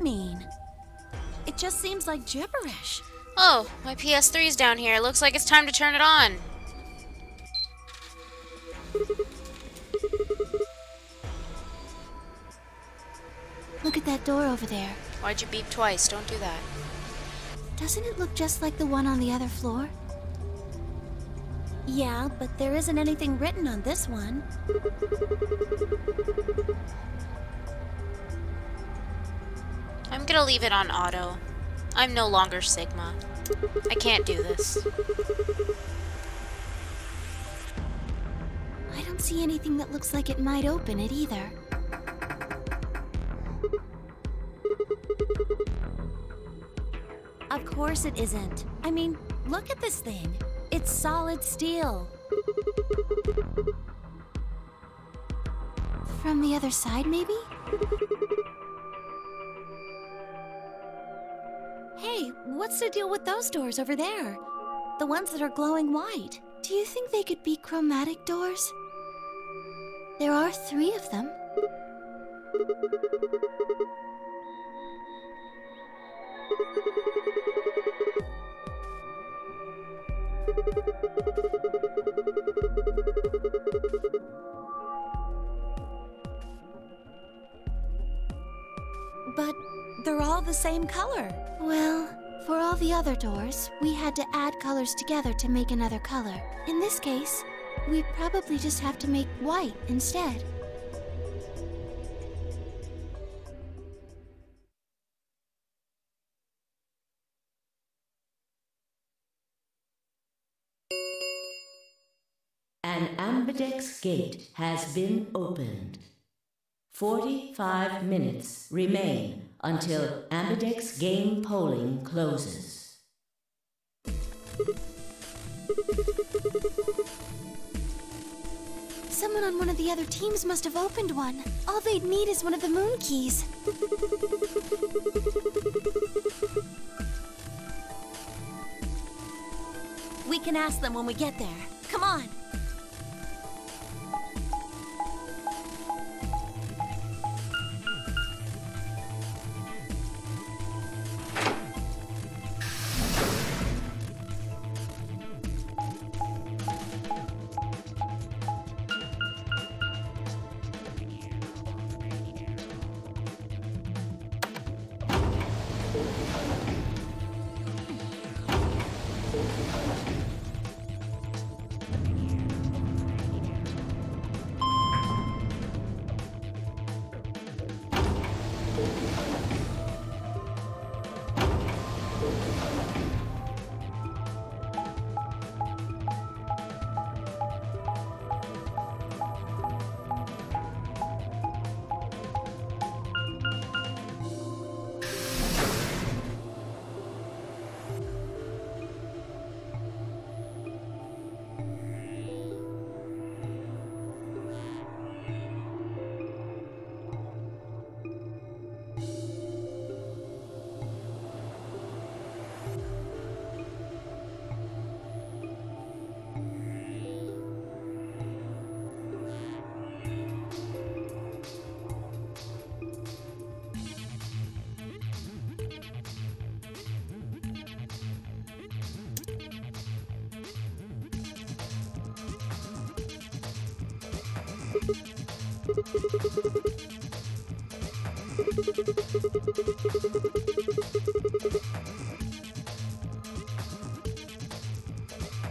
that mean? It just seems like gibberish. Oh, my PS3's down here. Looks like it's time to turn it on. Look at that door over there. Why'd you beep twice? Don't do that. Doesn't it look just like the one on the other floor? Yeah, but there isn't anything written on this one. I'm gonna leave it on auto. I'm no longer Sigma. I can't do this. I don't see anything that looks like it might open it either. Of course it isn't. I mean, look at this thing. It's solid steel. From the other side, maybe? Hey, what's the deal with those doors over there? The ones that are glowing white. Do you think they could be chromatic doors? There are 3 of them. But they're all the same color. Well, for all the other doors, we had to add colors together to make another color. In this case, we probably just have to make white instead. An ambidex gate has been opened. 45 minutes remain until ambidex game polling closes. Someone on one of the other teams must have opened one. All they'd need is one of the moon keys. We can ask them when we get there. Come on!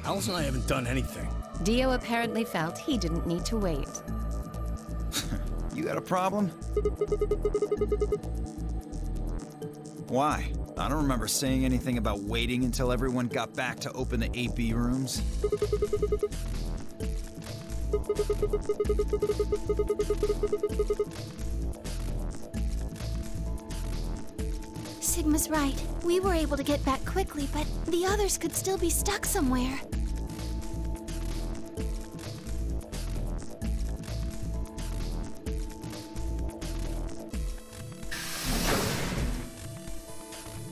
Alice and I haven't done anything. Dio apparently felt he didn't need to wait. You got a problem? Why? I don't remember saying anything about waiting until everyone got back to open the 8B rooms. Sigma's right. We were able to get back quickly, but the others could still be stuck somewhere.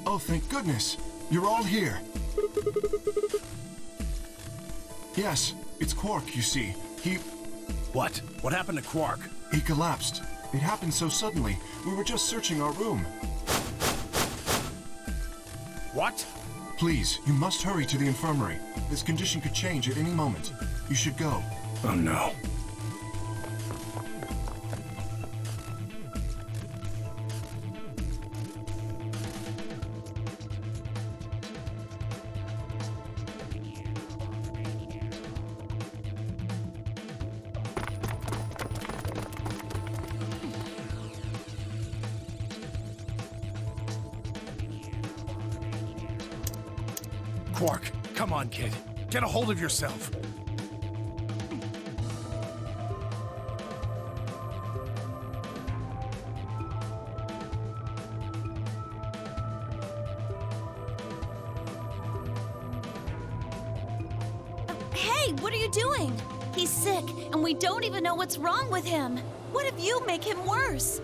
Oh, thank goodness. You're all here. Yes, it's Quark, you see. What? What happened to Quark? He collapsed. It happened so suddenly. We were just searching our room. What? Please, you must hurry to the infirmary. This condition could change at any moment. You should go. Oh no. Quark, come on, kid. Get a hold of yourself. Hey, what are you doing? He's sick, and we don't even know what's wrong with him. What if you make him worse?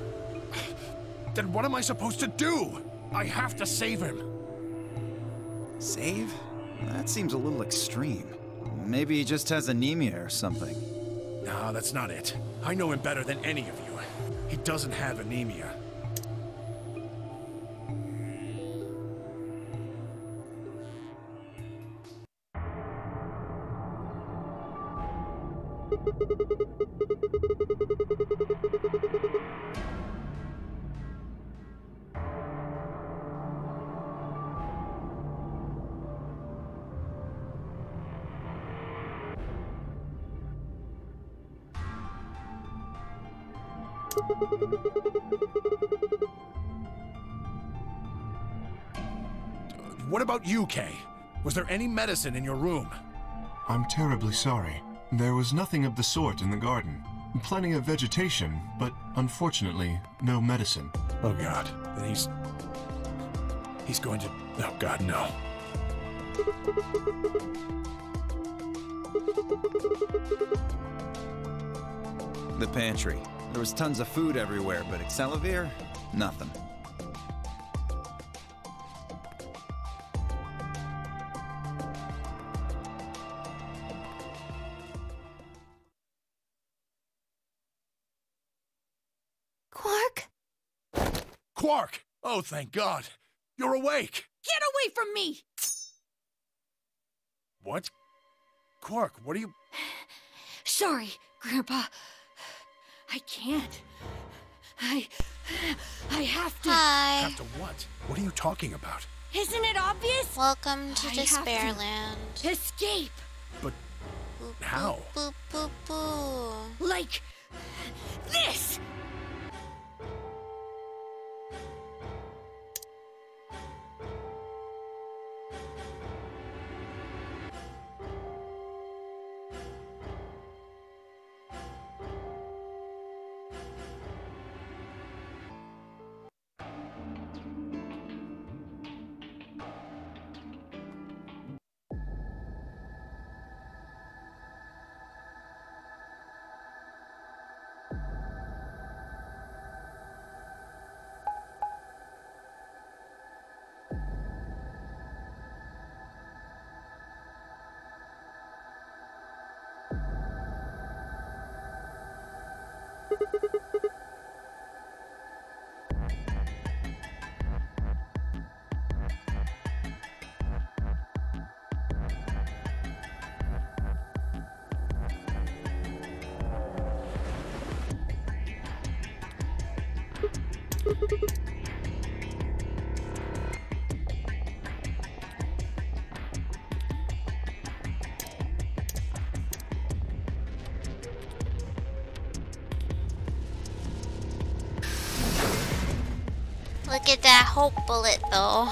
Then what am I supposed to do? I have to save him. Save? That seems a little extreme. Maybe he just has anemia or something. No, that's not it. I know him better than any of you. He doesn't have anemia. What about you, Kay? Was there any medicine in your room? I'm terribly sorry. There was nothing of the sort in the garden. Plenty of vegetation, but unfortunately, no medicine. Oh God, then he's going to... Oh God, no. The pantry. There was tons of food everywhere, but Excelivir? Nothing. Quark? Quark! Oh, thank God. You're awake. Get away from me! What? Quark, what are you... Sorry, Grandpa. I can't. I have to. Hi. Have to what? What are you talking about? Isn't it obvious? Welcome to I have Despairland. to escape. But Boop, how? Boop, boop, boop. Like this. Look at that hope bullet, though.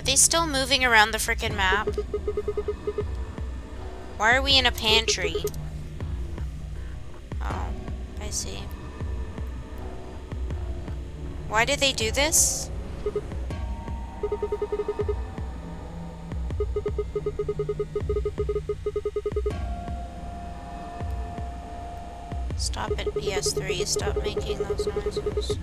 Are they still moving around the frickin' map? Why are we in a pantry? Oh, I see. Why did they do this? Stop it, PS3. Stop making those noises.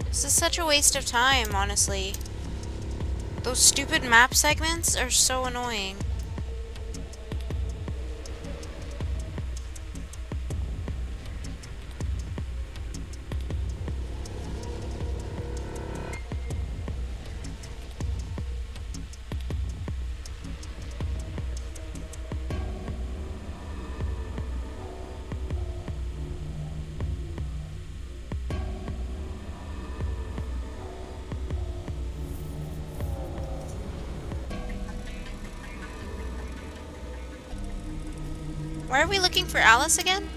This is such a waste of time, honestly. Those stupid map segments are so annoying. Why are we looking for Alice again?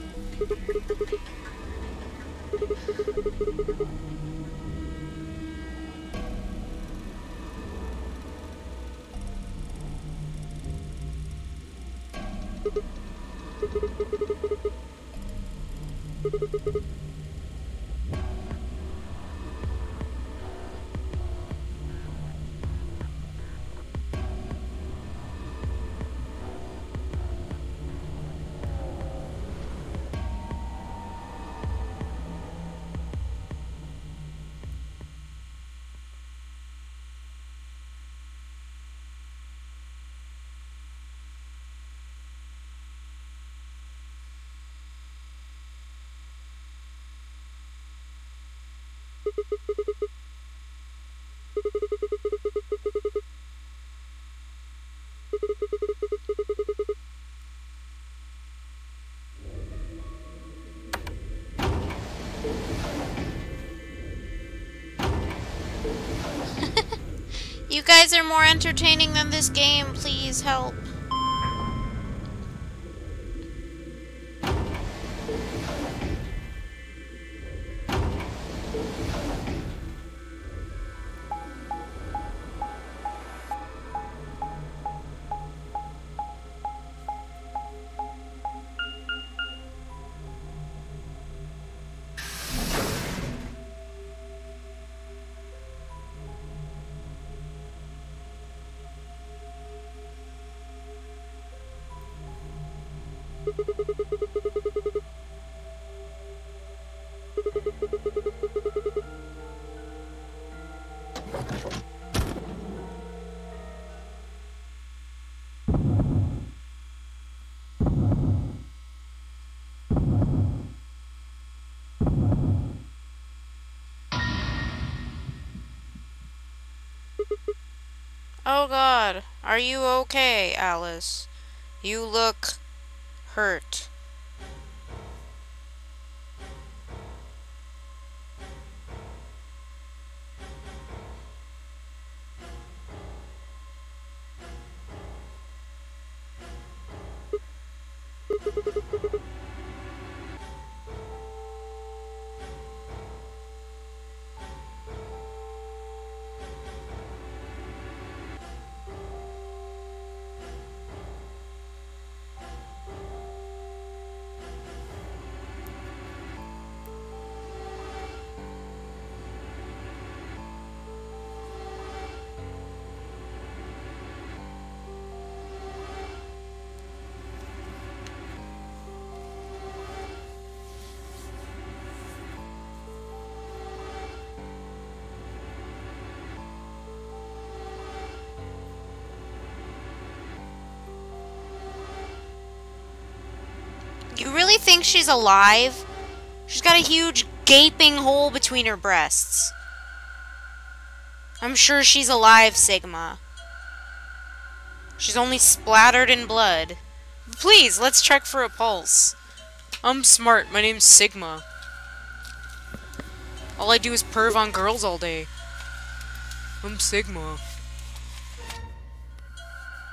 You guys are more entertaining than this game. Please help. Oh God, are you okay, Alice? You look hurt. really think she's alive? She's got a huge gaping hole between her breasts. I'm sure she's alive, Sigma. She's only splattered in blood. Please, let's check for a pulse. I'm smart. My name's Sigma. All I do is perv on girls all day. I'm Sigma.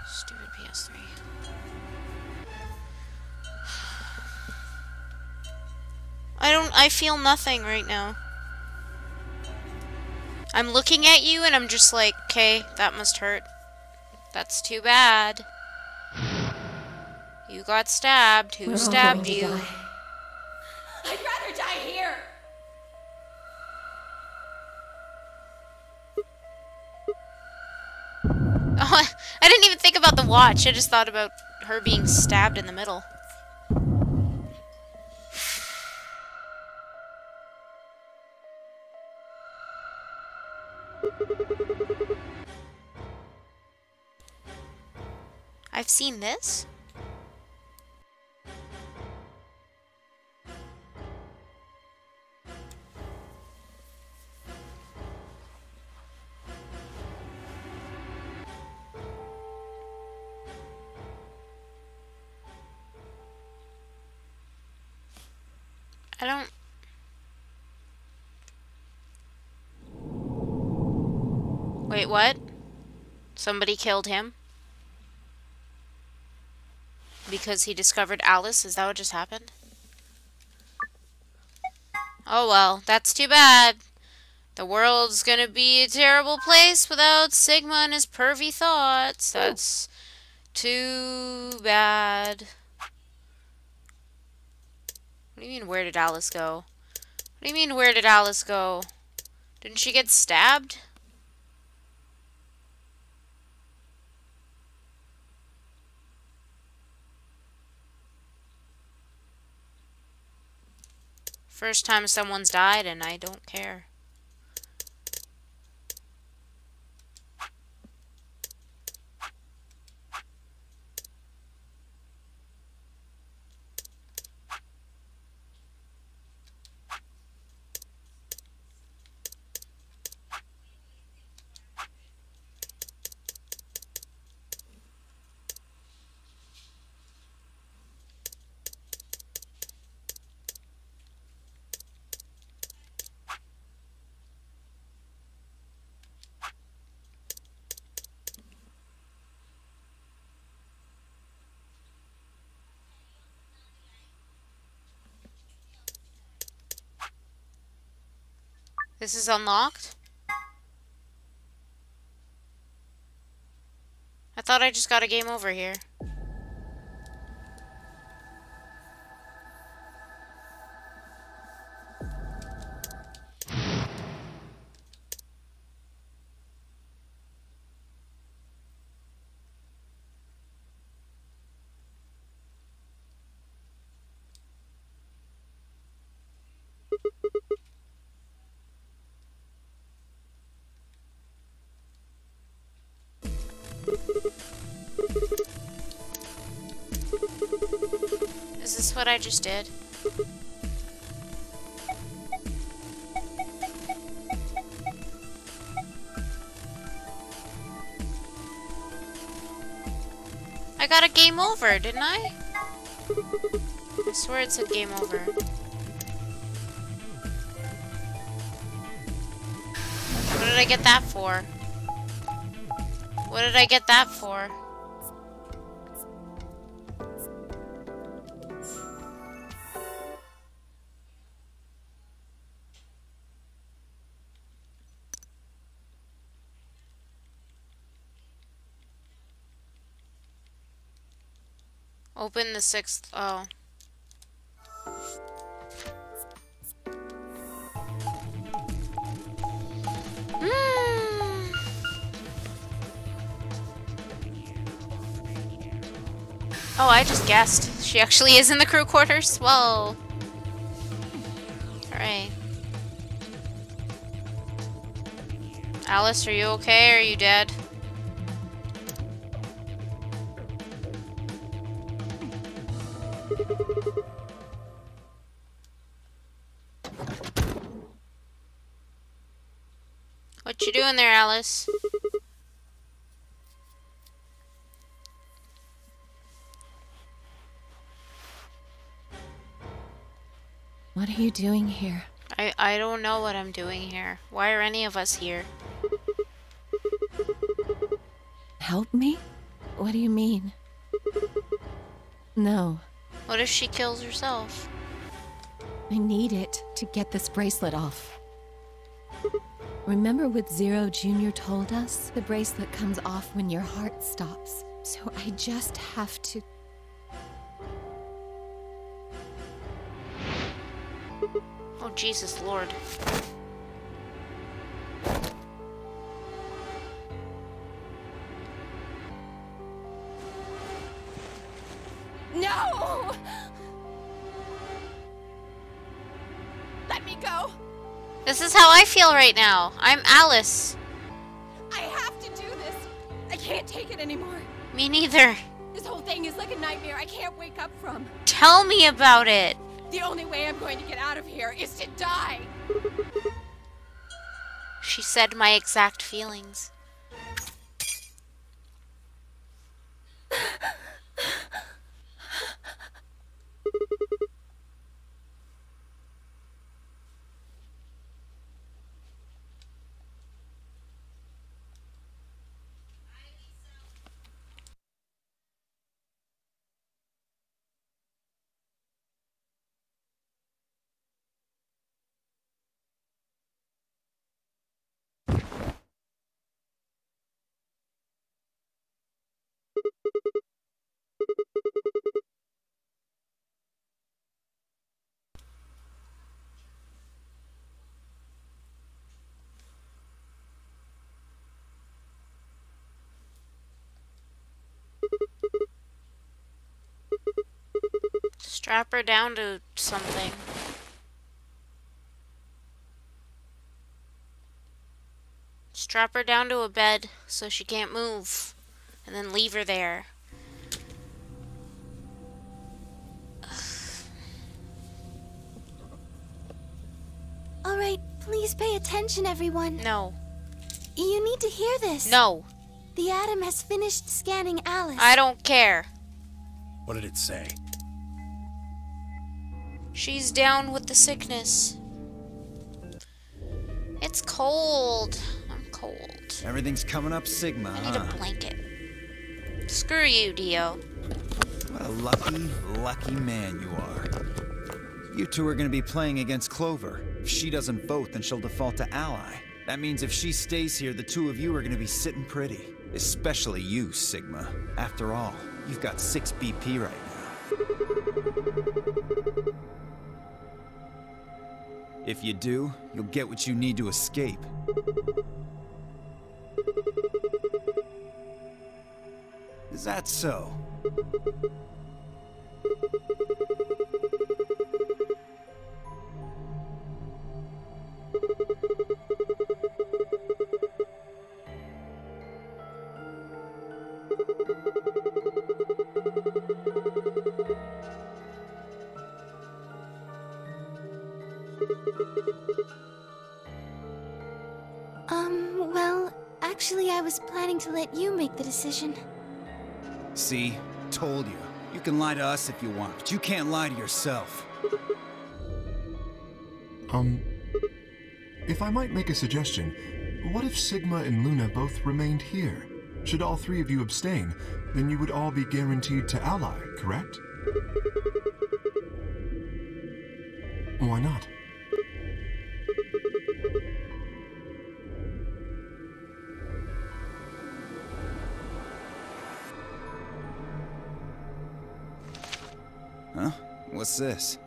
Stupid PS3. I feel nothing right now. I'm looking at you and I'm just like, okay, that must hurt. That's too bad. You got stabbed. Who stabbed you? I'd rather die here. Oh, I didn't even think about the watch. I just thought about her being stabbed in the middle. I've seen this. I don't... Wait, what? Somebody killed him? Because he discovered Alice? Is that what just happened? Oh well, that's too bad. The world's gonna be a terrible place without Sigma and his pervy thoughts. That's too bad. What do you mean, where did Alice go? What do you mean, where did Alice go? Didn't she get stabbed? First time someone's died and I don't care. This is unlocked? I thought I just got a game over here. Is this what I just did? I got a game over, didn't I? I swear it said game over. What did I get that for? What did I get that for? Open the 6th. Oh. Oh, I just guessed. She actually is in the crew quarters? Whoa. Alright. Alice, are you okay or are you dead? What you doing there, Alice? What are you doing here? I don't know what I'm doing here. Why are any of us here? Help me? What do you mean? No. What if she kills herself? I need it to get this bracelet off. Remember what Zero Jr. told us? The bracelet comes off when your heart stops. So I just have to... Oh, Jesus Lord. No! Let me go! This is how I feel right now. I'm Alice. I have to do this! I can't take it anymore. Me neither. This whole thing is like a nightmare I can't wake up from. Tell me about it. The only way I'm going to get out of here is to die! She said my exact feelings. Strap her down to something. Strap her down to a bed so she can't move. And then leave her there. Alright, please pay attention, everyone. No. You need to hear this. No. The Atom has finished scanning Alice. I don't care. What did it say? She's down with the sickness. It's cold. I'm cold. Everything's coming up Sigma, I need a blanket. Screw you, Dio. What a lucky, lucky man you are. You two are gonna be playing against Clover. If she doesn't vote, then she'll default to ally. That means if she stays here, the two of you are gonna be sitting pretty. Especially you, Sigma. After all, you've got 6 BP right now. If you do, you'll get what you need to escape. Is that so? Well, actually I was planning to let you make the decision. See? Told you. You can lie to us if you want, but you can't lie to yourself. If I might make a suggestion, what if Sigma and Luna both remained here? Should all 3 of you abstain, then you would all be guaranteed to ally, correct? Why not? Huh? What's this?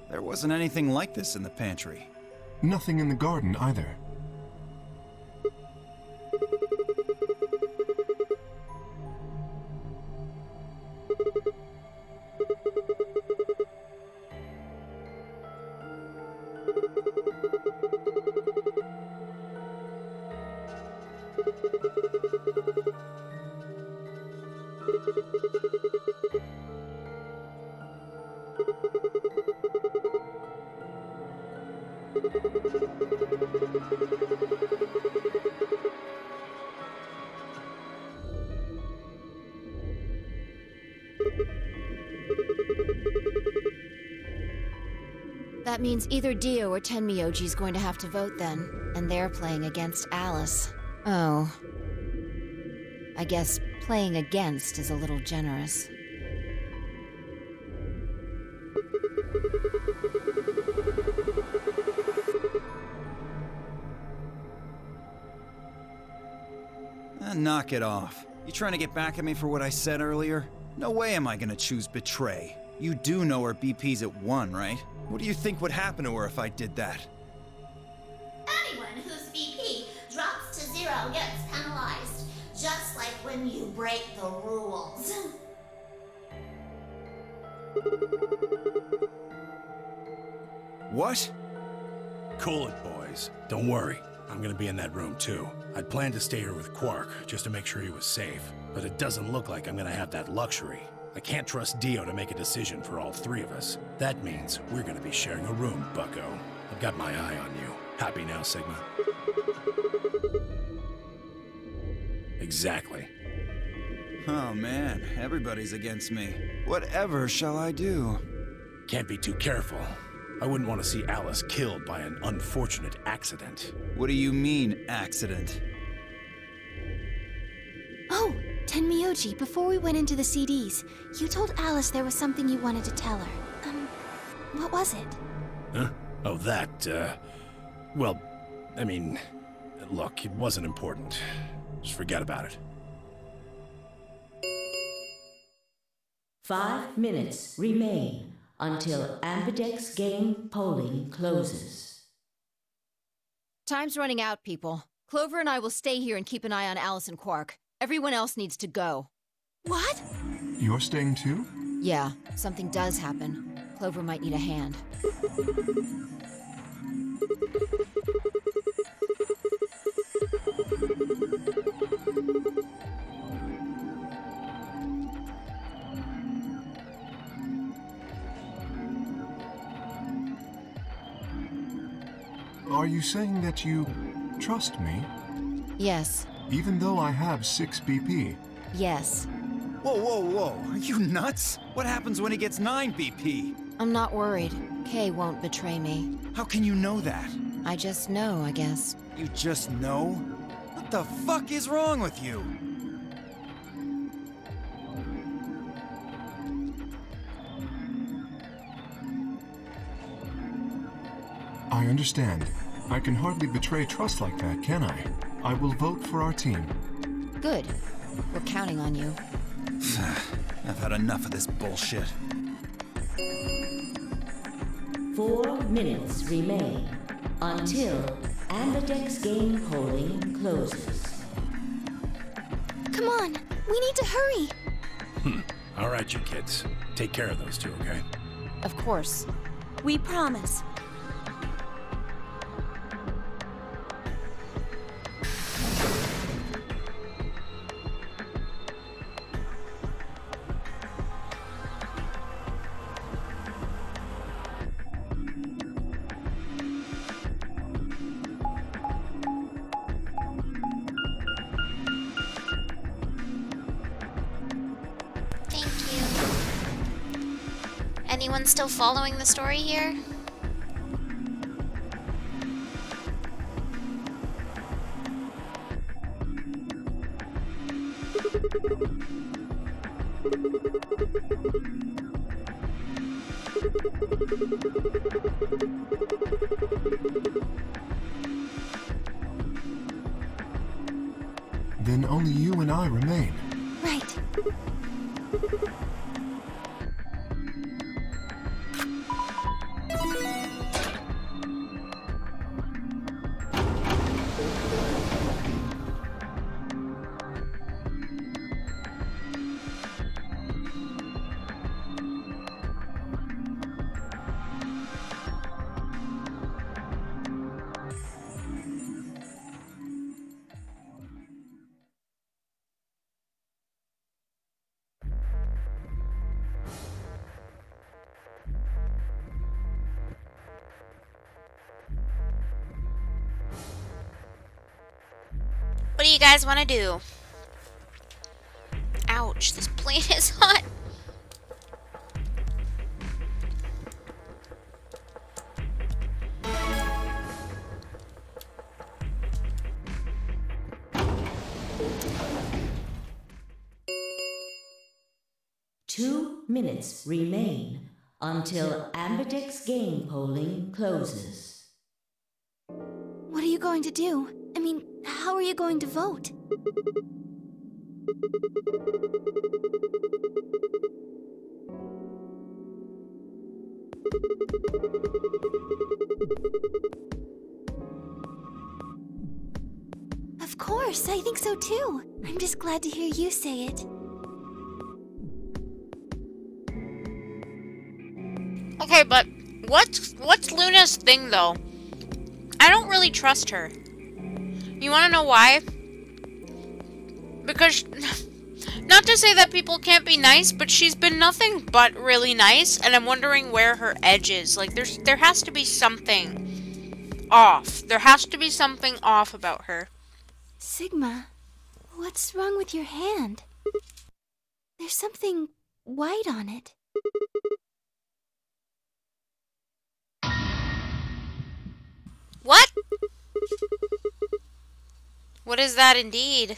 There wasn't anything like this in the pantry. Nothing in the garden either. That means either Dio or Tenmyoji's going to have to vote then, and they're playing against Alice. Oh. I guess playing against is a little generous. Knock it off. You trying to get back at me for what I said earlier? No way am I gonna choose betray. You do know her BP's at 1, right? What do you think would happen to her if I did that? Anyone whose BP drops to 0 gets penalized, just like when you break the rules. What? Cool it, boys. Don't worry. I'm gonna be in that room, too. I'd planned to stay here with Quark, just to make sure he was safe. But it doesn't look like I'm gonna have that luxury. I can't trust Dio to make a decision for all 3 of us. That means we're gonna be sharing a room, bucko. I've got my eye on you. Happy now, Sigma? Exactly. Oh man, everybody's against me. Whatever shall I do? Can't be too careful. I wouldn't want to see Alice killed by an unfortunate accident. What do you mean, accident? Oh, Tenmyoji, before we went into the CDs, you told Alice there was something you wanted to tell her. What was it? Huh? Oh, that, well, I mean, look, it wasn't important. Just forget about it. 5 minutes remain until Ambidex game polling closes. Time's running out, people. Clover and I will stay here and keep an eye on Alice and Quark. Everyone else needs to go. What? You're staying too? Yeah, something does happen. Clover might need a hand. Are you saying that you trust me? Yes. Even though I have 6 BP? Yes. Whoa, whoa, whoa. Are you nuts? What happens when he gets 9 BP? I'm not worried. Kay won't betray me. How can you know that? I just know, I guess. You just know? What the fuck is wrong with you? I understand. I can hardly betray trust like that, can I? I will vote for our team. Good. We're counting on you. I've had enough of this bullshit. 4 minutes remain until Ambidex game polling closes. Come on, we need to hurry. All right, you kids. Take care of those 2, okay? Of course. We promise. Anyone still following the story here? Then only you and I remain. Right. you guys want to do? Ouch, this plate is hot. Two minutes remain until Ambidex game polling closes. What are you going to do? I mean, how are you going to vote? Of course, I think so too. I'm just glad to hear you say it. Okay, but what's Luna's thing though? I don't really trust her. You want to know why? Because not to say that people can't be nice, but she's been nothing but really nice, and I'm wondering where her edge is. Like there has to be something off. There has to be something off about her. Sigma, what's wrong with your hand? There's something white on it. What? What is that indeed?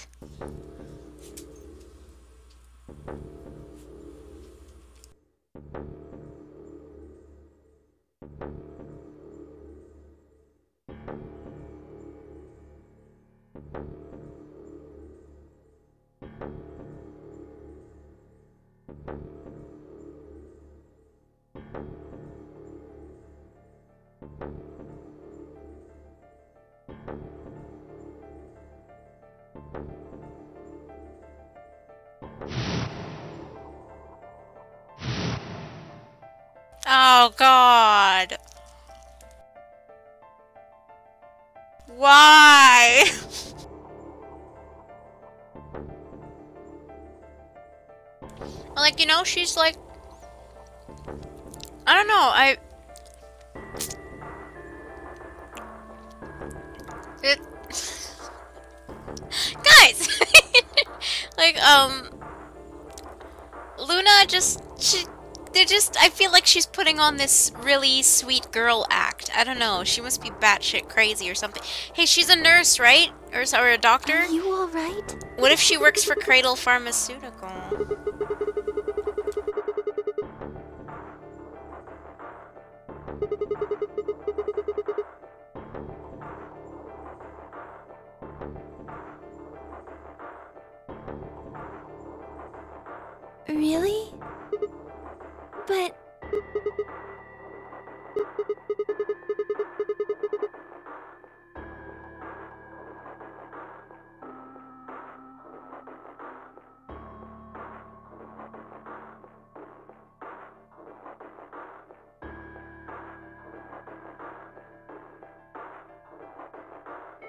Oh, God. Why? Like, you know, she's like... I don't know, Guys! Like, Luna I feel like she's putting on this really sweet girl act. I don't know. She must be batshit crazy or something. Hey, she's a nurse, right? Or a doctor? Are you alright? What if she works for Cradle Pharmaceutical? Really? But...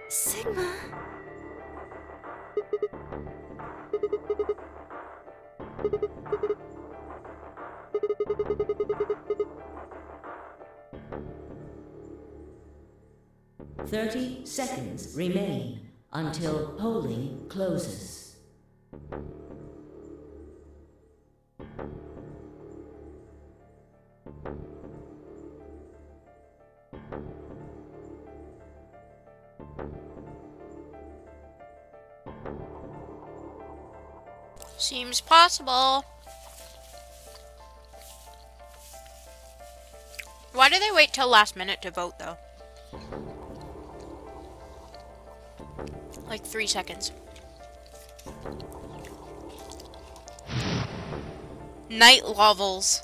Sigma... "30 seconds remain until polling closes. Seems possible. Why do they wait till last minute to vote, though? Like 3 seconds. Night levels.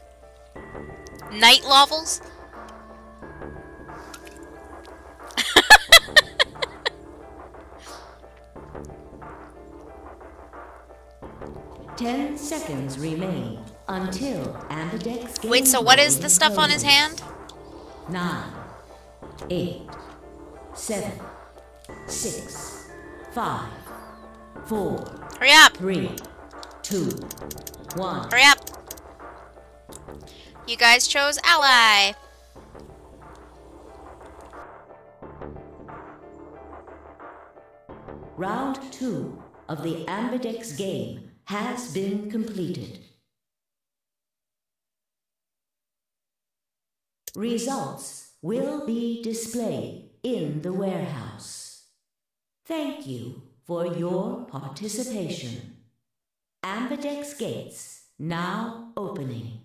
Night levels? Ten seconds remain until Ambidex game Wait, so what is polling the stuff on his closes. hand? 9, 8, 7, 6, 5, 4, Hurry up! 3, 2, 1. Hurry up! You guys chose ally. Round 2 of the Ambidex game has been completed. Results will be displayed in the warehouse. Thank you for your participation. Ambidex gates now opening.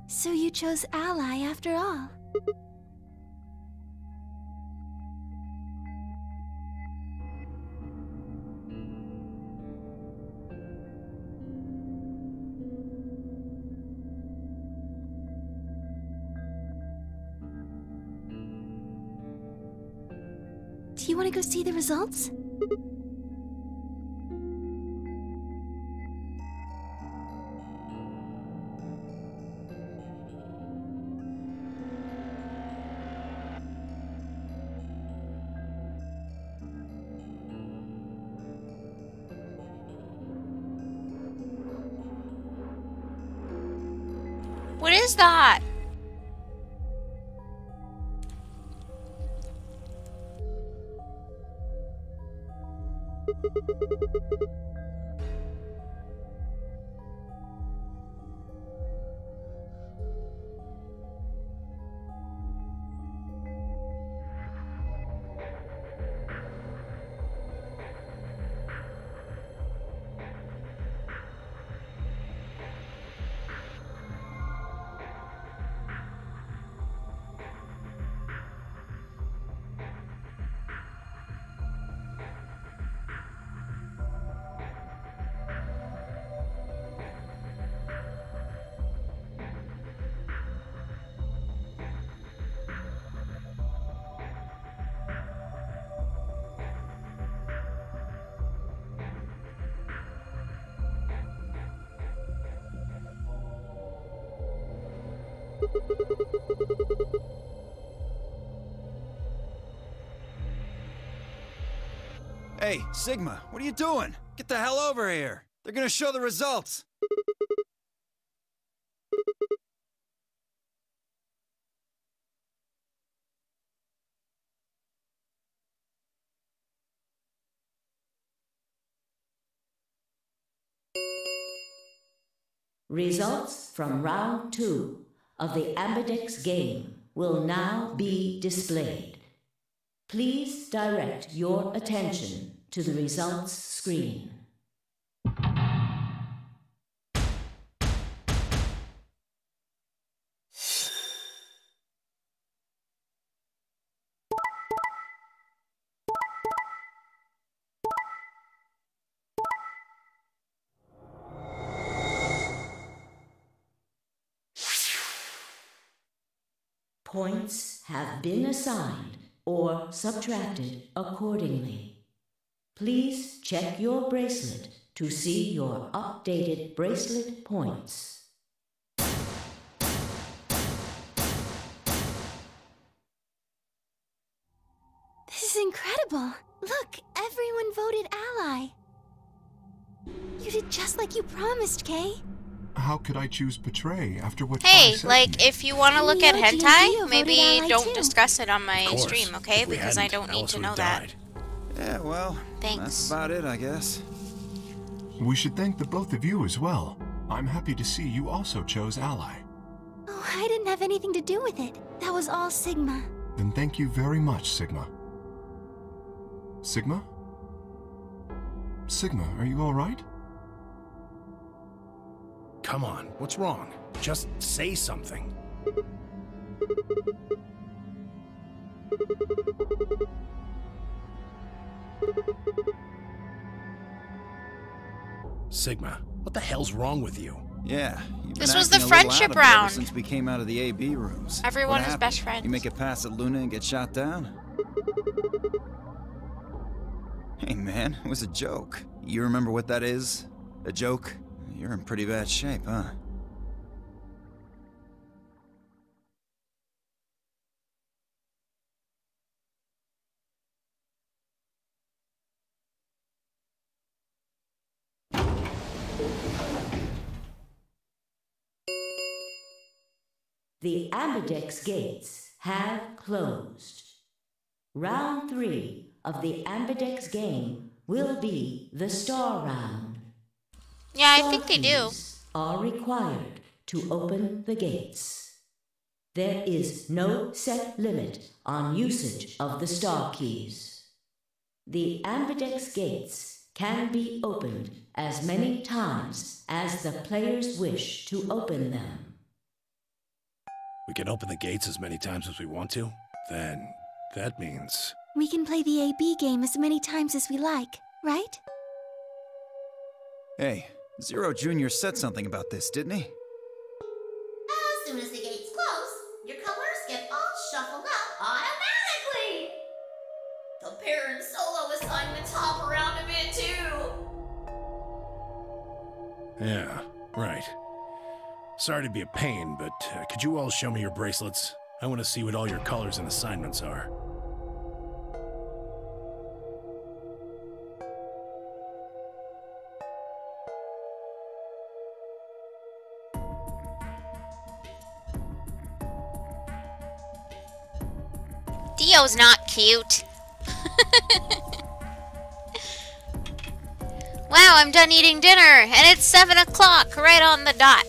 So you chose Ally after all. Do you want to go see the results? What is that? Hey, Sigma, what are you doing? Get the hell over here. They're gonna show the results. Results from round 2 of the Ambidex game will now be displayed. Please direct your attention to the results screen. Points have been assigned or subtracted accordingly. Please check your bracelet to see your updated bracelet points. This is incredible. Look, everyone voted Ally. You did just like you promised, Kay. How could I choose Betray after what Hey, Fi said like, to me? if you want to look at Neo, Dio hentai, voted maybe Ally don't too. discuss it on my Of course. stream, okay? If we Because I hadn't, don't need Alice to would know have that. died. Yeah, well, Thanks. that's about it, I guess. We should thank the both of you as well. I'm happy to see you also chose Ally. Oh, I didn't have anything to do with it. That was all Sigma. Then thank you very much, Sigma. Sigma? Sigma, are you all right? Come on, what's wrong? Just say something. Sigma, what the hell's wrong with you? Yeah, you've been This was the acting a little friendship out of it ever round. since we came out of the AB rooms. Everyone What is happened? best friends. You make it past at Luna and get shot down? Hey man, it was a joke. You remember what that is? A joke? You're in pretty bad shape, huh? The Ambidex gates have closed. Round 3 of the Ambidex game will be the Star Round. Yeah, I think they do. Keys are required to open the gates. There is no set limit on usage of the Star Keys. The Ambidex gates can be opened as many times as the players wish to open them. We can open the gates as many times as we want to? Then that means... We can play the AB game as many times as we like, right? Hey, Zero Jr. said something about this, didn't he? As soon as the gates close, your colors get all shuffled up automatically. The pair and solo assignments hop around a bit too. Yeah, right. Sorry to be a pain, but could you all show me your bracelets? I want to see what all your colors and assignments are. Dio's not cute. Wow, I'm done eating dinner, and it's 7 o'clock, right on the dot.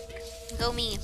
Go me.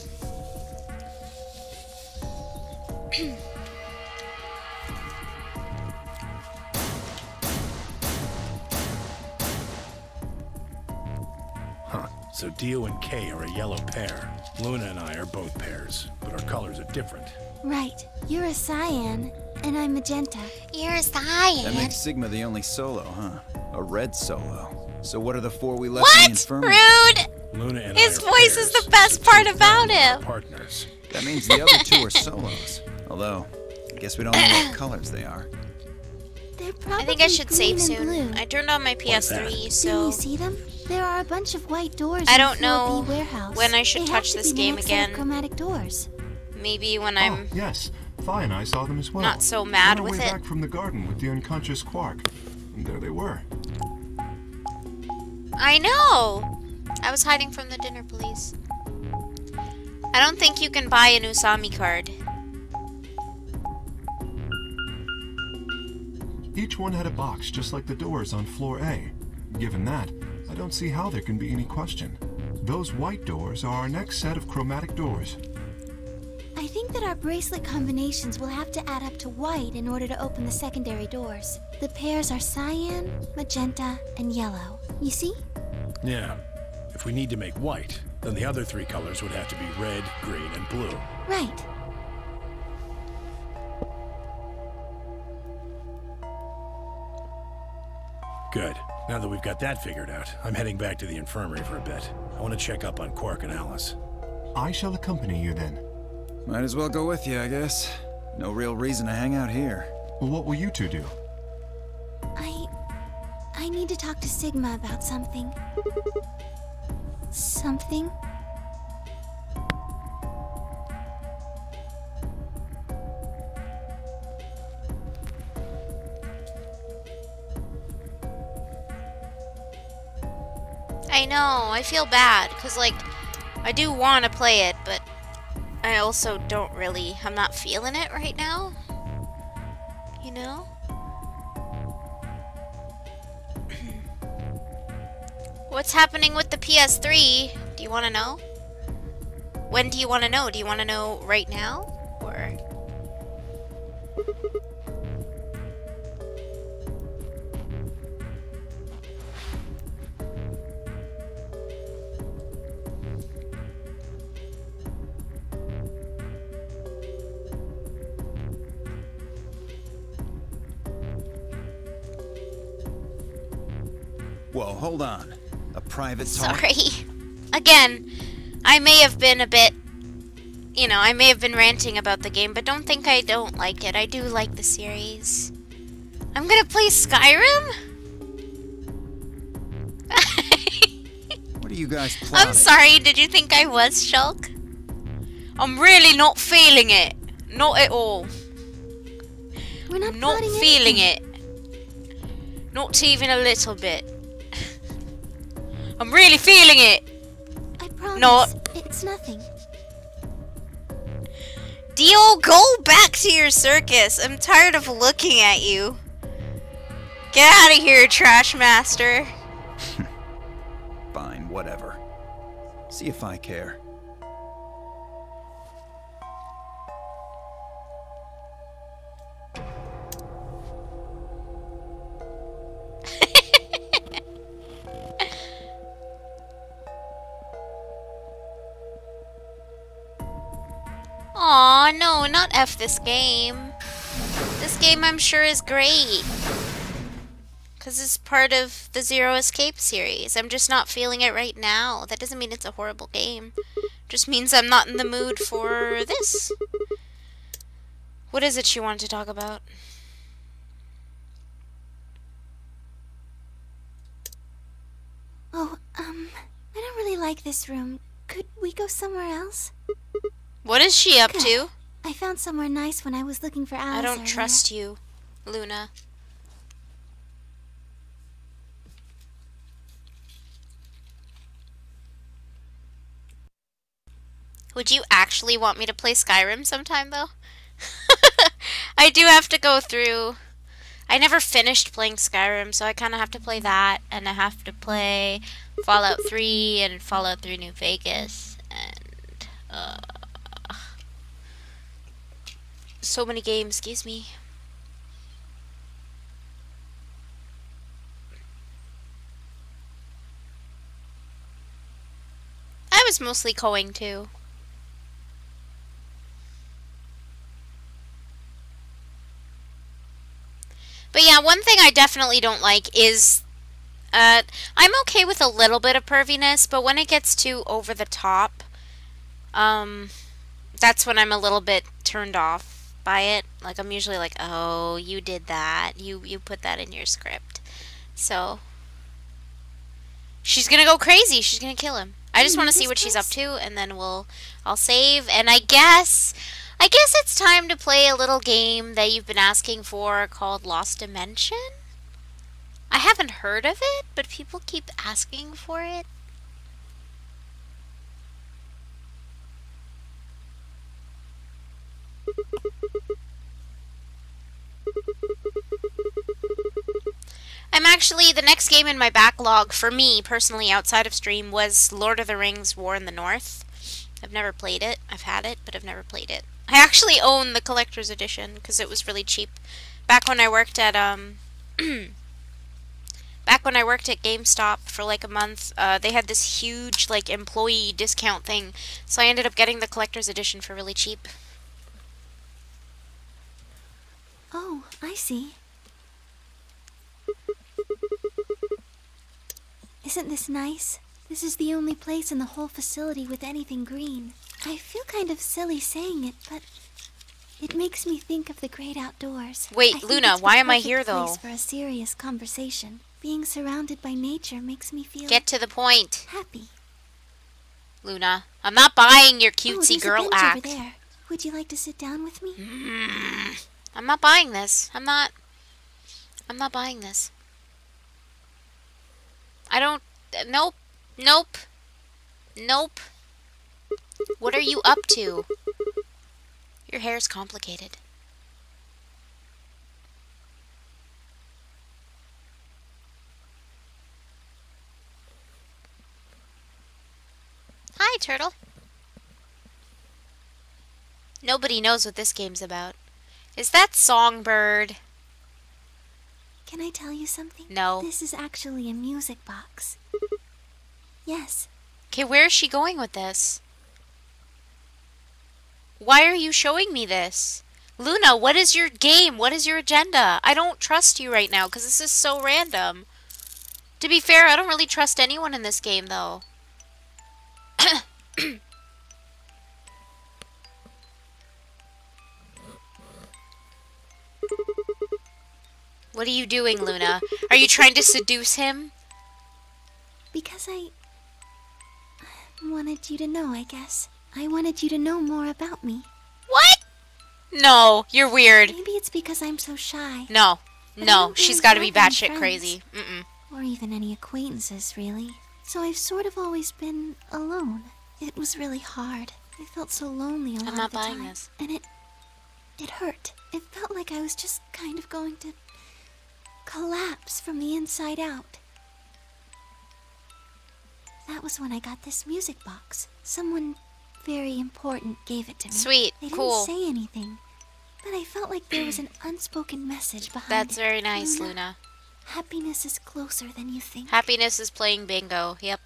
Huh, so Dio and Kay are a yellow pair. Luna and I are both pairs, but our colors are different. Right. You're a cyan, and I'm magenta. You're a That cyan. makes Sigma the only solo, huh? A red solo. So what are the 4 we left in the What? infirmary? Rude! Luna and His I are voice is pairs, the best so part two about friends are him. Partners. That means the other 2 are solos. Although, I guess we don't know what colors they are. They're probably I think I should green save and soon. blue. I turned on my What's that? PS3, Didn't so you see them? There are a bunch of white doors I in don't Floor know B warehouse. when I should They touch have to this be the game next set of again. chromatic doors. maybe when Oh, I'm yes. Phi and I saw them as well. not so mad On our with way it. back from the garden with the unconscious Quark. And there they were. I know! I was hiding from the dinner police. I don't think you can buy an Usami card. Each one had a box just like the doors on floor A. Given that, I don't see how there can be any question. Those white doors are our next set of chromatic doors. I think that our bracelet combinations will have to add up to white in order to open the secondary doors. The pairs are cyan, magenta, and yellow. You see? Yeah. If we need to make white, then the other 3 colors would have to be red, green, and blue. Right. Good. Now that we've got that figured out, I'm heading back to the infirmary for a bit. I want to check up on Quark and Alice. I shall accompany you then. Might as well go with you, I guess. No real reason to hang out here. Well, what will you 2 do? I need to talk to Sigma about something. Something? I know, I feel bad, because, like, I do want to play it, but I also don't really, I'm not feeling it right now. You know? What's happening with the PS3? Do you want to know? When do you want to know? Do you want to know right now? Or... Whoa, hold on. A private talk? Sorry. Again, I may have been a bit... You know, I may have been ranting about the game, but don't think I don't like it. I do like the series. I'm gonna play Skyrim? What are you guys plotting? I'm sorry, did you think I was, Shulk? I'm really not feeling it. Not at all. We're not Not plotting feeling anything. it. Not even a little bit. I'm really feeling it. I promise. Not. It's nothing. Dio, go back to your circus. I'm tired of looking at you. Get out of here, Trash Master. Fine, whatever. See if I care. Aw, no, not F this game. This game I'm sure is great. Because it's part of the Zero Escape series. I'm just not feeling it right now. That doesn't mean it's a horrible game. Just means I'm not in the mood for this. What is it you wanted to talk about? Oh, I don't really like this room. Could we go somewhere else? What is she up to? I found somewhere nice when I was looking for Alice I don't earlier. trust you, Luna. Would you actually want me to play Skyrim sometime, though? I do have to go through... I never finished playing Skyrim, so I kind of have to play that, and I have to play Fallout 3 and Fallout 3 New Vegas, and... so many games, excuse me. I was mostly going too. But yeah, one thing I definitely don't like is, I'm okay with a little bit of perviness, but when it gets too over the top, that's when I'm a little bit turned off by it. Like, I'm usually like, oh, you did that. You put that in your script. So, she's gonna go crazy. She's gonna kill him. I just want to see what she's up to, and then I'll save, and I guess it's time to play a little game that you've been asking for called Lost Dimension. I haven't heard of it, but people keep asking for it. The next game in my backlog for me, personally, outside of stream, was Lord of the Rings War in the North. I've never played it. I've had it, but I've never played it. I actually own the collector's edition because it was really cheap. Back when I worked at GameStop for like a month, they had this huge like employee discount thing, so I ended up getting the collector's edition for really cheap. Oh, I see. Isn't this nice? This is the only place in the whole facility with anything green. I feel kind of silly saying it, but it makes me think of the great outdoors. Wait, Luna, why am I here though? Place for a serious conversation. Being surrounded by nature makes me feel Get to the point. Happy. Luna, I'm not buying your Oh, cutesy there's girl a bench act. over there. Would you like to sit down with me? I'm not buying this. I'm not buying this. I don't... Nope. Nope. Nope. What are you up to? Your hair's complicated. Hi, Turtle. Nobody knows what this game's about. Is that Songbird? Can I tell you something? No. This is actually a music box. Yes. Okay, where is she going with this? Why are you showing me this? Luna, what is your game? What is your agenda? I don't trust you right now because this is so random. To be fair, I don't really trust anyone in this game, though. What are you doing, Luna? Are you trying to seduce him? Because I wanted you to know, I guess. I wanted you to know more about me. What? No, you're weird. Maybe it's because I'm so shy. No, But I no, don't she's really got to be have any batshit friends. crazy. Mm-mm. Or even any acquaintances, really. So I've sort of always been alone. It was really hard. I felt so lonely a lot I'm not of the buying time. this. And it hurt. It felt like I was just kind of going to collapse from the inside out. That was when I got this music box. Someone very important gave it to me. Sweet, They cool. didn't say anything, but I felt like there was an unspoken message behind That's it. very nice, Luna. Happiness is closer than you think. Happiness is playing bingo. Yep.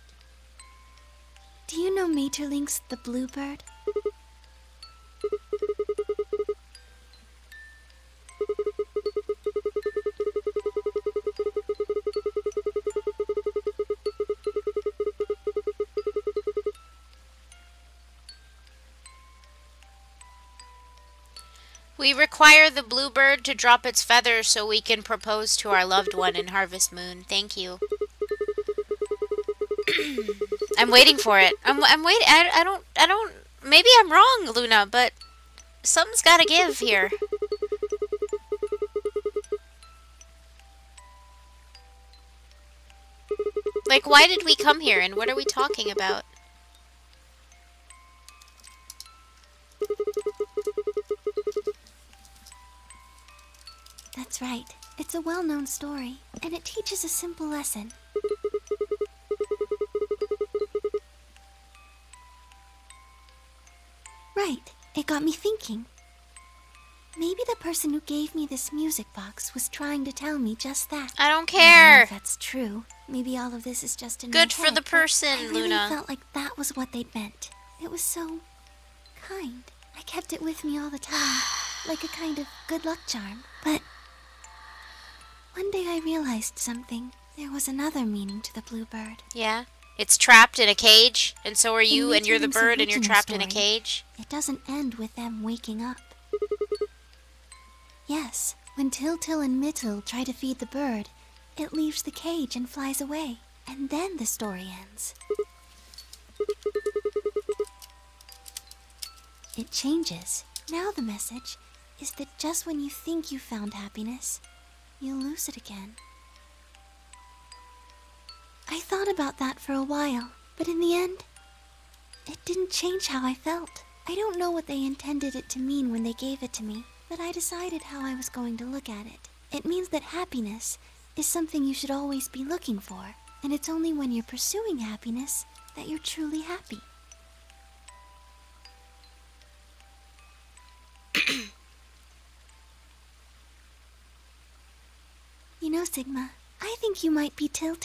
Do you know Maeterlinck's The Bluebird? We require the bluebird to drop its feathers so we can propose to our loved one in Harvest Moon. Thank you. I'm waiting for it. I'm waiting. I don't. Maybe I'm wrong, Luna, but something's gotta give here. Like, why did we come here and what are we talking about? That's right. It's a well-known story, and it teaches a simple lesson. Right. It got me thinking. Maybe the person who gave me this music box was trying to tell me just that. I don't I don't know care. if that's true. Maybe all of this is just in my Good for head, the but person, I really Luna. felt like that was what they meant. It was so kind. I kept it with me all the time, like a kind of good luck charm. But one day I realized something. There was another meaning to the bluebird. Yeah. It's trapped in a cage, and so are you, In and you're the Maeterlinck's bird, and you're original trapped in a story, cage. It doesn't end with them waking up. Yes, when Til and Mittel try to feed the bird, it leaves the cage and flies away. And then the story ends. It changes. Now the message is that just when you think you found happiness, you'll lose it again. I thought about that for a while, but in the end, it didn't change how I felt. I don't know what they intended it to mean when they gave it to me, but I decided how I was going to look at it. It means that happiness is something you should always be looking for, and it's only when you're pursuing happiness that you're truly happy. You know, Sigma, I think you might be Til.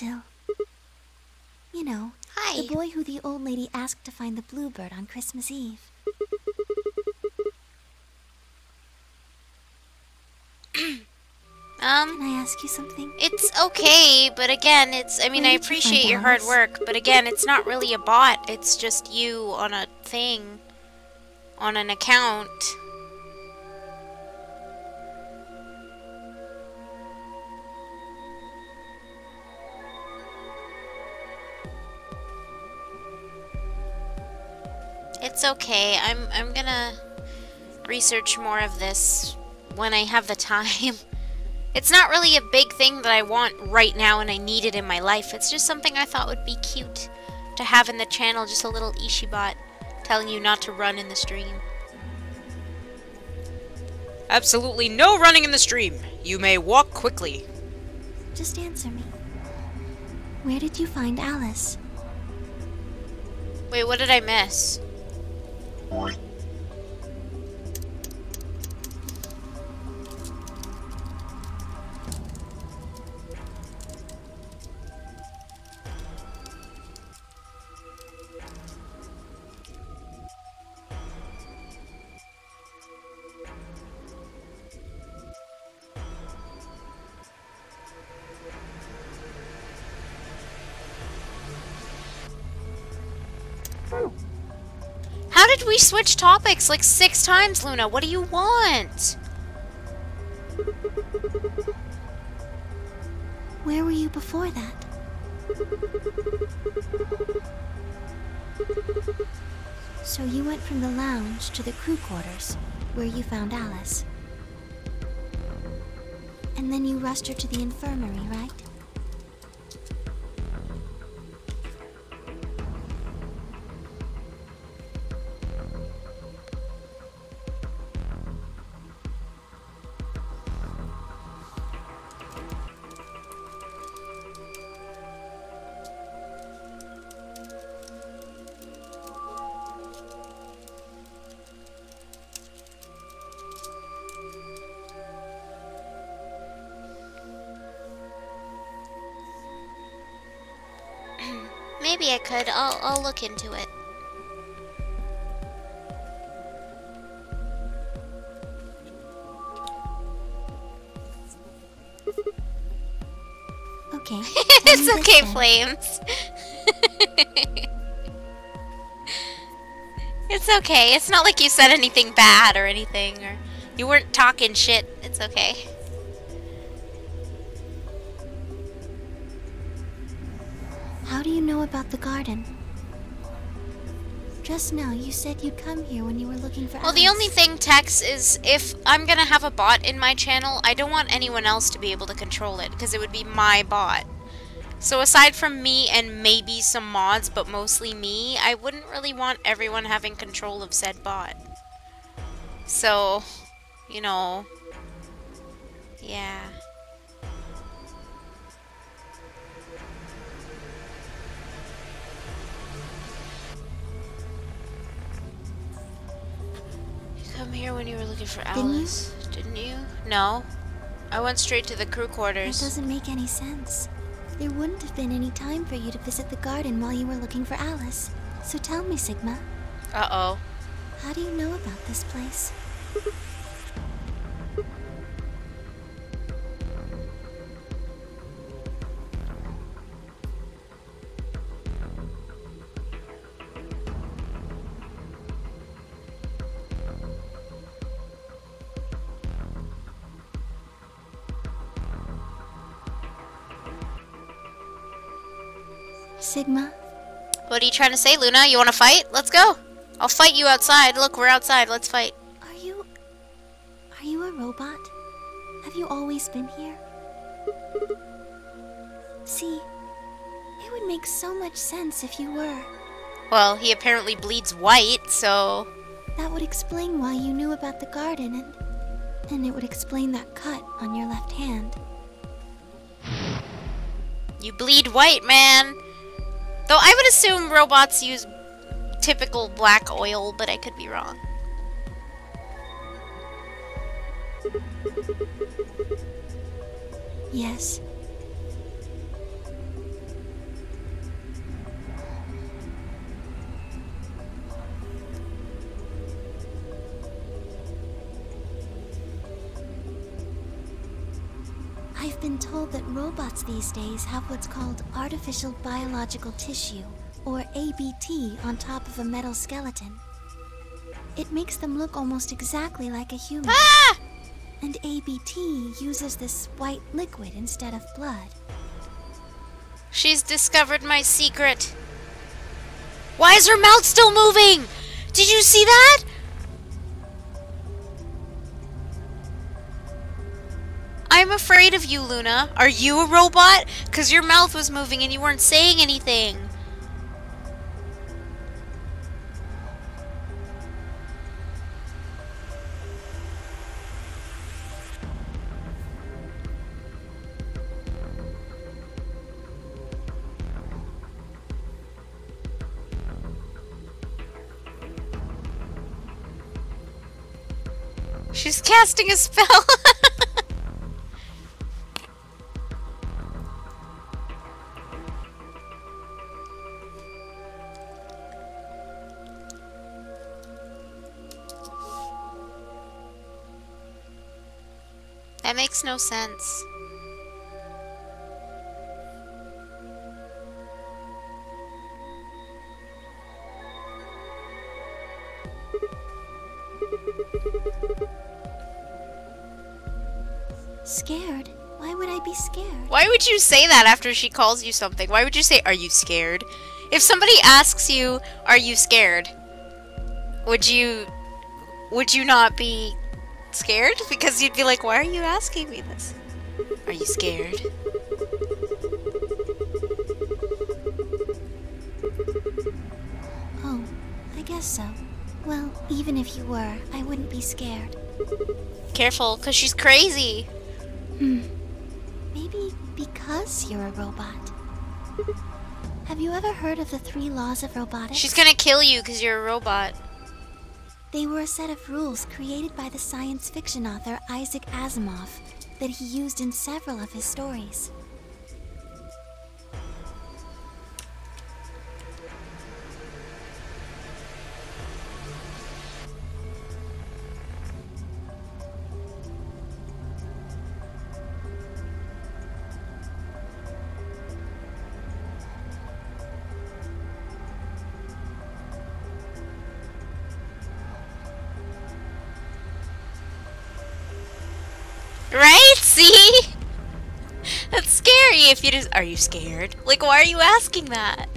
You know, Hi. the boy who the old lady asked to find the bluebird on Christmas Eve. Can I ask you something? It's okay, but again, I mean, Where I did you appreciate find your hard Alice? work, but again, it's not really a bot. It's just you on a thing, on an account. It's okay. I'm gonna research more of this when I have the time. It's not really a big thing that I want right now and I need it in my life. It's just something I thought would be cute to have in the channel, just a little Ishibot telling you not to run in the stream. Absolutely no running in the stream. You may walk quickly. Just answer me. Where did you find Alice? Wait, what did I miss? How did we switch topics like 6 times, Luna? What do you want? Where were you before that? So you went from the lounge to the crew quarters, where you found Alice. And then you rushed her to the infirmary, right? maybe I could. I'll look into it. Okay. It's okay, Flames. It's okay. It's not like you said anything bad or anything, or you weren't talking shit. It's okay. How do you know about the garden? Just now, you said you'd come here when you were looking for Well, the Alice. only thing, Tex, is if I'm gonna have a bot in my channel, I don't want anyone else to be able to control it, because it would be my bot. So aside from me and maybe some mods, but mostly me, I wouldn't really want everyone having control of said bot. So, you know, yeah. Come here when you were looking for Alice, didn't you? No. I went straight to the crew That quarters. doesn't make any sense. There wouldn't have been any time for you to visit the garden while you were looking for Alice. So tell me, Sigma, Uh-oh. how do you know about this place? Sigma, What are you trying to say, Luna? You want to fight? Let's go. I'll fight you outside. Look, we're outside. Let's fight. are you a robot? Have you always been here? See, it would make so much sense if you were. Well, he apparently bleeds white, so... That would explain why you knew about the garden, and it would explain that cut on your left hand. You bleed white, man. Though I would assume robots use typical black oil, but I could be wrong. Yes. I've been told that robots these days have what's called artificial biological tissue, or ABT, on top of a metal skeleton. It makes them look almost exactly like a human. Ah! And ABT uses this white liquid instead of blood. She's discovered my secret. Why is her mouth still moving? Did you see that? I'm afraid of you, Luna. Are you a robot? Because your mouth was moving and you weren't saying anything. She's casting a spell. That makes no sense. Scared? Why would I be scared? Why would you say that after she calls you something? Why would you say, "Are you scared?" If somebody asks you, "Are you scared?" Would you not be scared? Because you'd be like, "Why are you asking me this? Are you scared?" Oh, I guess so. Well, even if you were, I wouldn't be scared. Careful, because she's crazy. Maybe because you're a robot. Have you ever heard of the 3 laws of robotics? She's gonna kill you because you're a robot. They were a set of rules created by the science fiction author Isaac Asimov that he used in several of his stories. Right? See? That's scary if you just... Are you scared? Like, why are you asking that?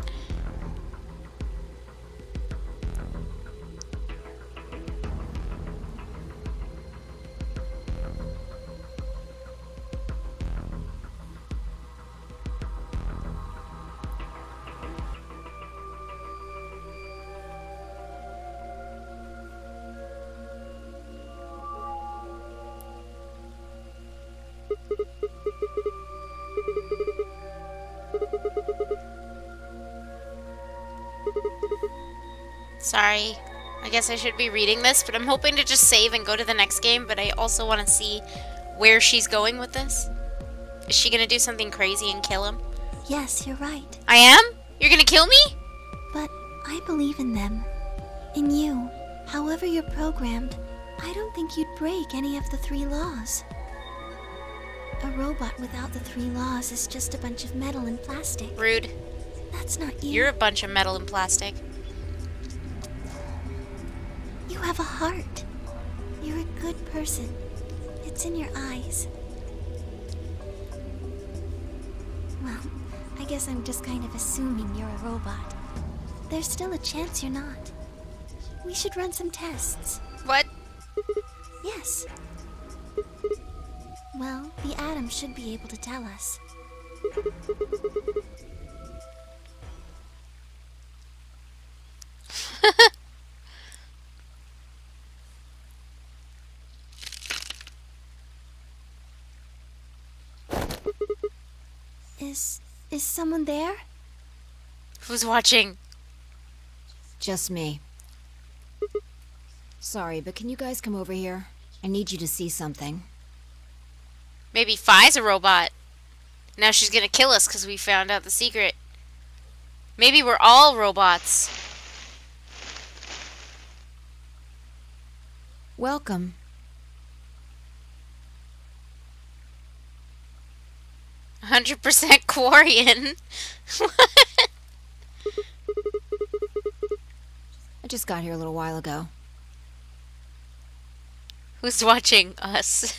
Sorry. I guess I should be reading this, but I'm hoping to just save and go to the next game, but I also want to see where she's going with this. Is she gonna do something crazy and kill him? Yes, you're right. I am? You're gonna kill me? But I believe in them. In you. However you're programmed, I don't think you'd break any of the 3 laws. A robot without the 3 laws is just a bunch of metal and plastic. Rude. That's not you. You're a bunch of metal and plastic. You have a heart. You're a good person. It's in your eyes. Well, I guess I'm just kind of assuming you're a robot. There's still a chance you're not. We should run some tests. What? Yes. Well, the atom should be able to tell us. Is someone there? Who's watching? Just me. Sorry, but can you guys come over here? I need you to see something. Maybe Phi's a robot. Now she's gonna kill us because we found out the secret. Maybe we're all robots. Welcome. %100% Quarian. I just got here a little while ago. Who's watching us?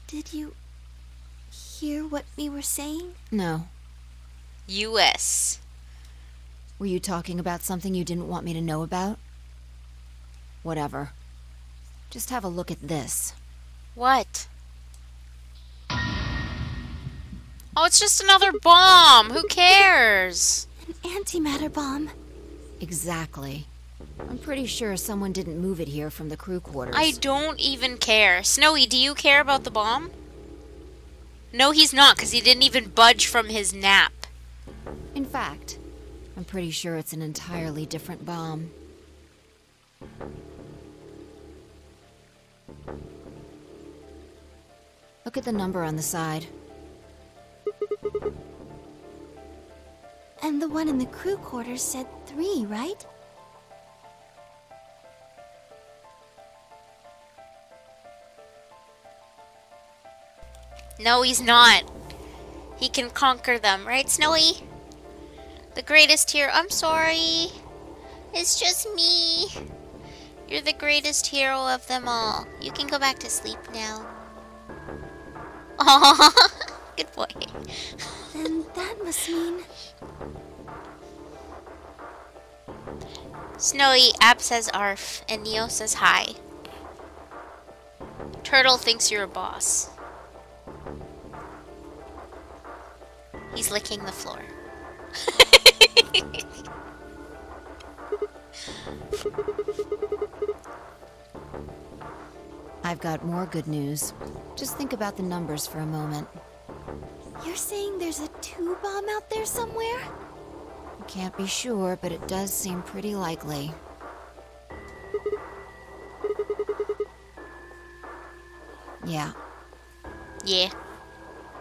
Did you hear what we were saying? No. US. Were you talking about something you didn't want me to know about? Whatever. Just have a look at this. What? Oh, it's just another bomb. Who cares? An antimatter bomb. Exactly. I'm pretty sure someone didn't move it here from the crew quarters. I don't even care. Snowy, do you care about the bomb? No, he's not, because he didn't even budge from his nap. In fact, I'm pretty sure it's an entirely different bomb. Look at the number on the side. And the one in the crew quarters said 3, right? No, he's not. He can conquer them, right, Snowy? The greatest hero. I'm sorry. It's just me. You're the greatest hero of them all. You can go back to sleep now. Aww. Good boy. Then that must mean... Snowy, Ab says arf, and Neo says hi. Turtle thinks you're a boss. He's licking the floor. I've got more good news. Just think about the numbers for a moment. You're saying there's a 2 bomb out there somewhere? I can't be sure, but it does seem pretty likely. Yeah. Yeah.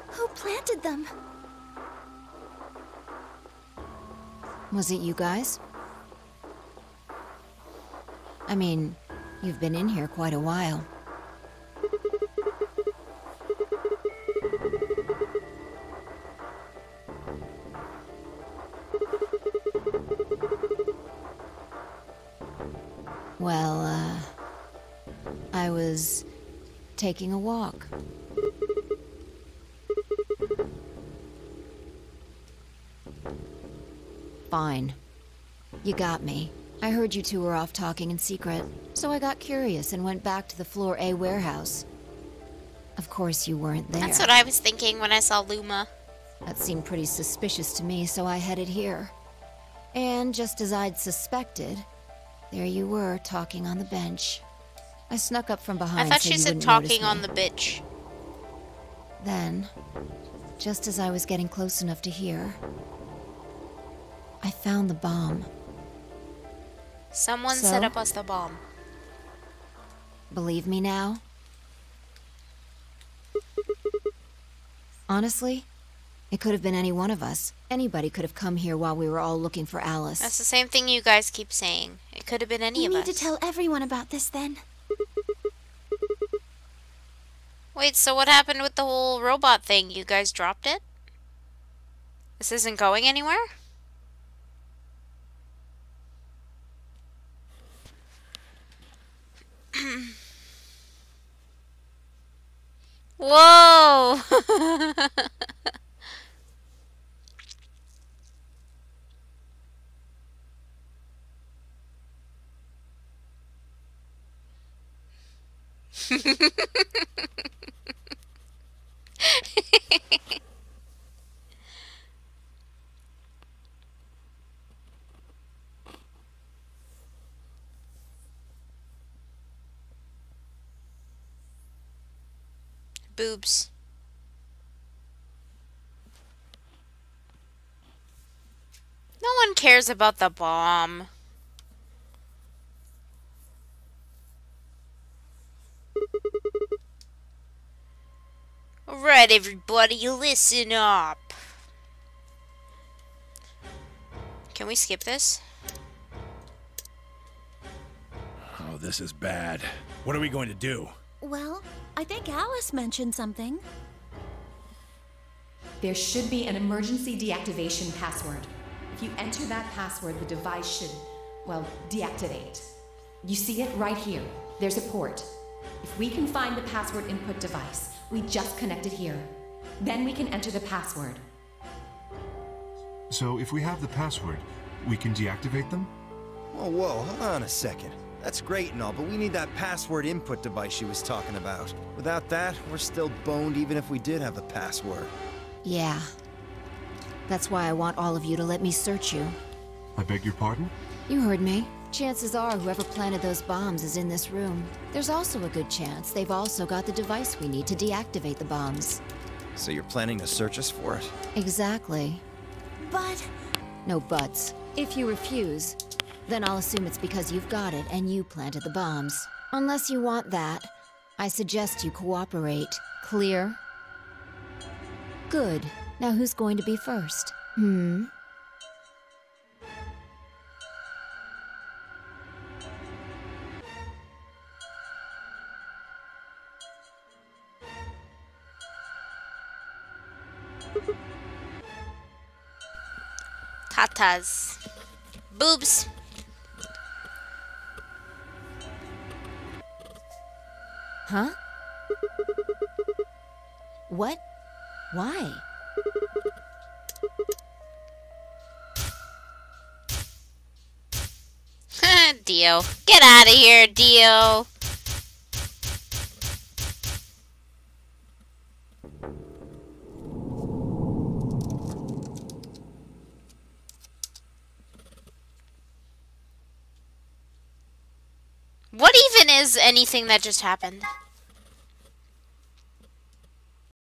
Who planted them? Was it you guys? I mean, you've been in here quite a while. Well, taking a walk. Fine. You got me. I heard you two were off talking in secret, so I got curious and went back to the Floor A warehouse. Of course you weren't there. That's what I was thinking when I saw Luma. That seemed pretty suspicious to me, so I headed here. And just as I'd suspected, there you were, talking on the bench. I snuck up from I behind thought so she you said wouldn't talking notice on me. the bitch. Then, just as I was getting close enough to hear, I found the bomb. Someone So? set up us the bomb. Believe me now? Honestly, it could have been any one of us. Anybody could have come here while we were all looking for Alice. That's the same thing you guys keep saying. It could have been any You of need us. to tell everyone about this then. Wait, so what happened with the whole robot thing? You guys dropped it? This isn't going anywhere? Whoa! Boobs. No one cares about the bomb. Alright, everybody, listen up. Can we skip this? Oh, this is bad. What are we going to do? Well, I think Alice mentioned something. There should be an emergency deactivation password. If you enter that password, the device should, well, deactivate. You see it right here. There's a port. If we can find the password input device, we just connect it here. Then we can enter the password. So if we have the password, we can deactivate them? Whoa, whoa, hold on a second. That's great and all, but we need that password input device she was talking about. Without that, we're still boned even if we did have the password. Yeah. That's why I want all of you to let me search you. I beg your pardon? You heard me. Chances are whoever planted those bombs is in this room. There's also a good chance they've also got the device we need to deactivate the bombs. So you're planning to search us for it? Exactly. But No buts. If you refuse, then I'll assume it's because you've got it and you planted the bombs. Unless you want that, I suggest you cooperate. Clear? Good. Now who's going to be first? Tatas. Boobs. Huh? What? Why? Dio. Get out of here, Dio. What even is anything that just happened?